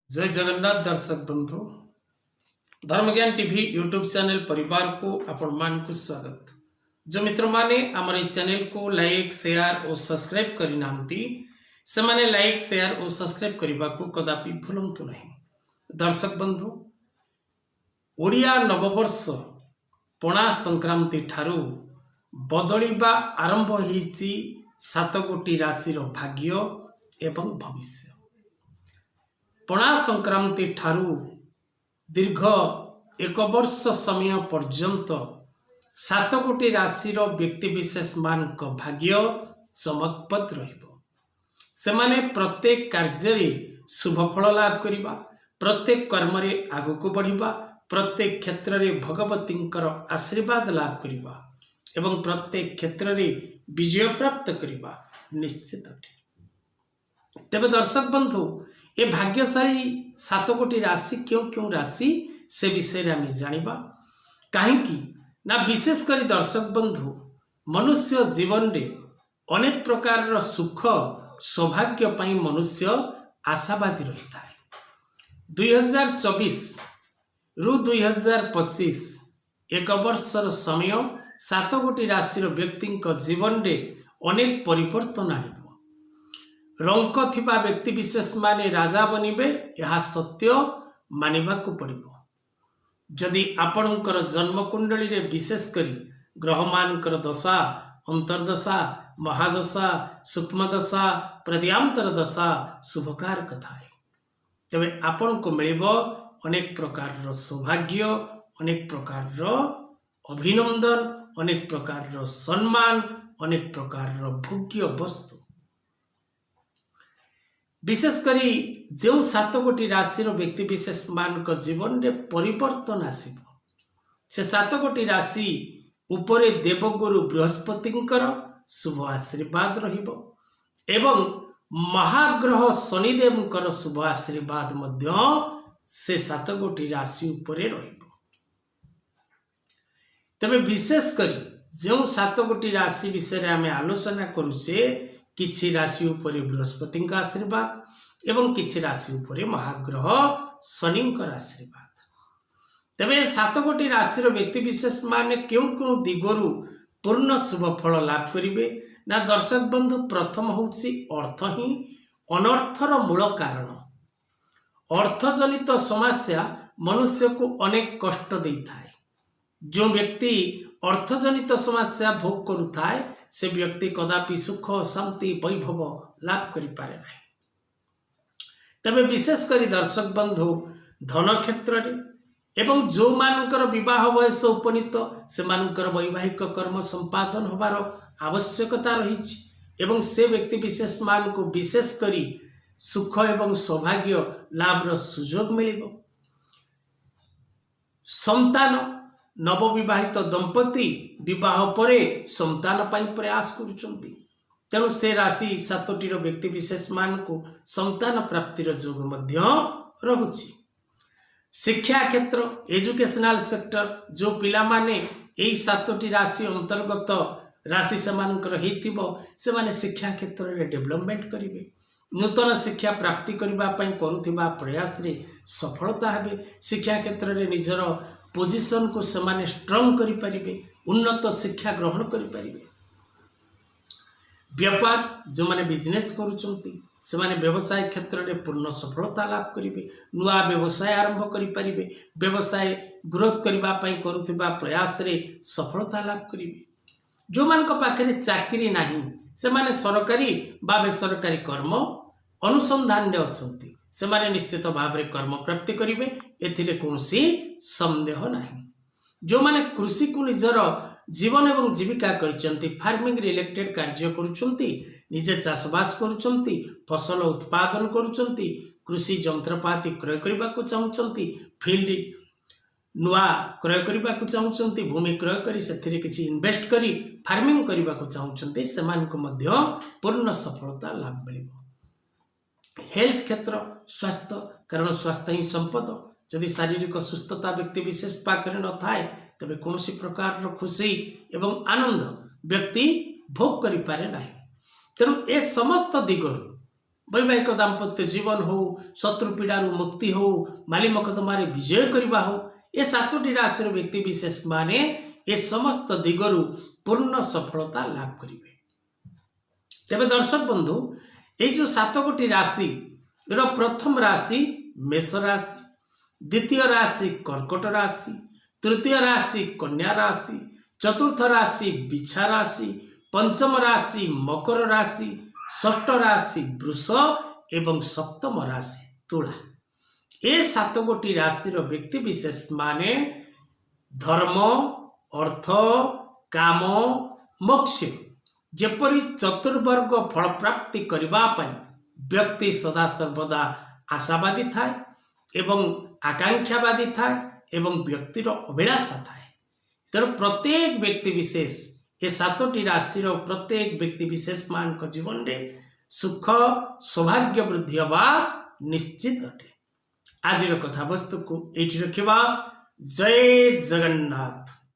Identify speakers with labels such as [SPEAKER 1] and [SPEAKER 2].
[SPEAKER 1] जय जगन्नाथ दर्शक बंधु धर्मज्ञान टीवी यूट्यूब चैनल परिवार को आपण मान को स्वागत। जो मित्र माने आमर चैनल को लाइक शेयर और सब्सक्राइब करि नांती से माने लाइक शेयर और सब्सक्राइब करने को कदापि भूलंतु नहीं। दर्शक बंधु ओडिया नववर्ष पणा संक्रांति ठारू बदलिबा आरंभ होईची 7 गोटी राशि भाग्य एवं भविष्य। पणा संक्रांति ठारू दीर्घ 1 वर्ष समय पर्यंत 7 गोटी राशि व्यक्ति विशेष मान भाग्य चमकपद रहिबो। सेमाने प्रत्येक कार्य शुभ फल लाभ करिबा, प्रत्येक कर्म रे आगको बढ़िबा, प्रत्येक क्षेत्र रे भगवतींकर आशीर्वाद लाभ करिबा एवं प्रत्येक क्षेत्र रे विजय प्राप्त करिबा निश्चित अटे। तेबे दर्शक बंधु ये भाग्यशाली 7 गोटी राशि क्यों क्यों राशि से विषय आम जानिबा कहीं ना विशेष कर दर्शक बंधु मनुष्य जीवन रे अनेक प्रकार सुख सौभाग्य पाई मनुष्य आशावादी रही था। 2024 रु 2025 1 वर्षर समय 7 गोटी राशि व्यक्ति जीवन रे अनेक परिवर्तन आनिबो। रंक थिबा व्यक्ति विशेष माने राजा बनिबे यह सत्य मानिबा को पड़िबो। जदि आपणकर जन्म कुंडली रे विशेष करी ग्रह मानकर दशा अंतर्दशा महादशा सूक्ष्म दशा प्रद्यांतर दशा शुभकार कथाए तेबे आपण को मिलिबो अनेक प्रकार सौभाग्य, अनेक प्रकार अभिनंदन, अनेक प्रकार सम्मान, अनेक प्रकार भोग्य वस्तु। विशेष करी जो 7 गोटी राशि व्यक्ति विशेष मान जीवन रे परिवर्तन आसीबो से 7 गोटी राशि उपरे देवगुरु बृहस्पतिंकर शुभ आशीर्वाद रहिबो एवं महाग्रह शनिदेवंकर शुभ आशीर्वाद मध्य से 7 गोटी राशि उपरे रहिबो। तबे विशेष करी जो 7 गोटी राशि विषय रे आमे आलोचना करूचे किछि राशि उपरे बृहस्पति आशीर्वाद एवं किछि राशि उपरे महाग्रह शनिंकर आशीर्वाद। तेबे 7 गोटी राशि व्यक्ति विशेष माने क्यों क्यों दिगरु पूर्ण शुभ फल लाभ करिवे ना दर्शक बंधु प्रथम होउछि अर्थ ही अनर्थर मूल कारण। अर्थजनित समस्या मनुष्य को अनेक कष्ट देइथाय। जो व्यक्ति अर्थजनित समस्या भोग करुथाय से व्यक्ति कदापि सुख शांति वैभव लाभ करि पारे नाही। तबे विशेष करी दर्शक बंधु धन क्षेत्र रे एवं जो मानकर विवाह वयस उपनीत से मानकर वैवाहिक कर्म संपादन होबार आवश्यकता रही एवं से व्यक्ति विशेष मान को विशेष करी सुख एवं सौभाग्य लाभर सुजोग मिलिबो। संतान नवविवाहित दंपति विवाह परे संतान पाई प्रयास करुचंती तेणु से राशि 7टी व्यक्ति विशेष मान को संतान प्राप्तिर जोग मध्य रहुछि। शिक्षा क्षेत्र एजुकेशनल सेक्टर जो पिला माने एई 7टी राशि अंतर्गत राशि सेमानकर हेतिबो से माने शिक्षा क्षेत्र रे डेवलपमेंट करिवे, नूतन शिक्षा प्राप्ति करबा पई करूथिबा प्रयास रे सफलता हेबे, शिक्षा क्षेत्र रे निजर पोजिशन को सेमाने स्ट्रॉन्ग करि परिबे, उन्नत शिक्षा ग्रहण करि परिबे। व्यापार जो माने बिजनेस करूचंती से माने व्यवसाय क्षेत्र रे पूर्ण सफलता लाभ करिवे, नुआ व्यवसाय आरंभ करि परिबे, व्यवसाय ग्रोथ करबा पई करूथिबा प्रयास रे सफलता लाभ करिवे। जो मानक पाखरे चाकरी नाही से माने सरकारी बा बेसरकारी कर्म अनुसंधान रे अछंती से माने निश्चित भाव रे कर्म प्राप्ति करिवे, एथिरे कोनसी संदेह नाही। जो माने कृषि को निजर जीवन एवं जीविका करचंती, फार्मिंग रिलेटेड कार्य करूचंती, निजे चाषबास करूचंती, फसल उत्पादन करूचंती, कृषि जंत्रपाति क्रय करबा को चाहुचंती, फील्ड नुआ क्रय करबा को चाहुचंती, भूमि क्रय करी सेथिरे किछि इन्वेस्ट करी फार्मिंग करबा को चाहुचंती सेमान को मध्य पूर्ण सफलता लाभ मिलिबो। हेल्थ क्षेत्र स्वास्थ्य कारण स्वास्थ्य ही संपद। यदि शारीरिक सुस्थता व्यक्ति विशेष पाखरे न थाए तबे कोनोसी प्रकार खुशी एवं आनंद व्यक्ति भोग करि पारे नाही। तेणु ए समस्त दिगरु वैवाहिक दाम्पत्य जीवन हो, शत्रु पीड़ार मुक्ति हो, माली मकदमार विजय करवा हो, ए सातोटी राशि व्यक्ति विशेष माने ए समस्त दिगरु पूर्ण सफलता लाभ करेंगे। तेबे दर्शक बंधु, ये जो 7 गोटी राशि प्रथम राशि मेष राशि, द्वितीय राशि कर्कट राशि, तृतीय राशि कन्या राशि, चतुर्थ राशि बिछा राशि, पंचम राशि मकर राशि, षष्ठ राशि वृष एवं सप्तम राशि तुला। ए 7 गोटी राशि व्यक्ति विशेष माने धर्म, अर्थ, काम, मोक्ष जेपरी चतुर्वर्ग फल प्राप्ति करने व्यक्ति सदा सर्वदा आशावादी थाए एवं आकांक्षावादी थाए एवं व्यक्तिर अभिलाषा थाए। तेणु प्रत्येक व्यक्ति विशेष ये 7टी राशि प्रत्येक व्यक्ति विशेष मान जीवन में सुख सौभाग्य वृद्धि हवा निश्चित अटे। आज कथा वस्तु को ये रखा। जय जगन्नाथ।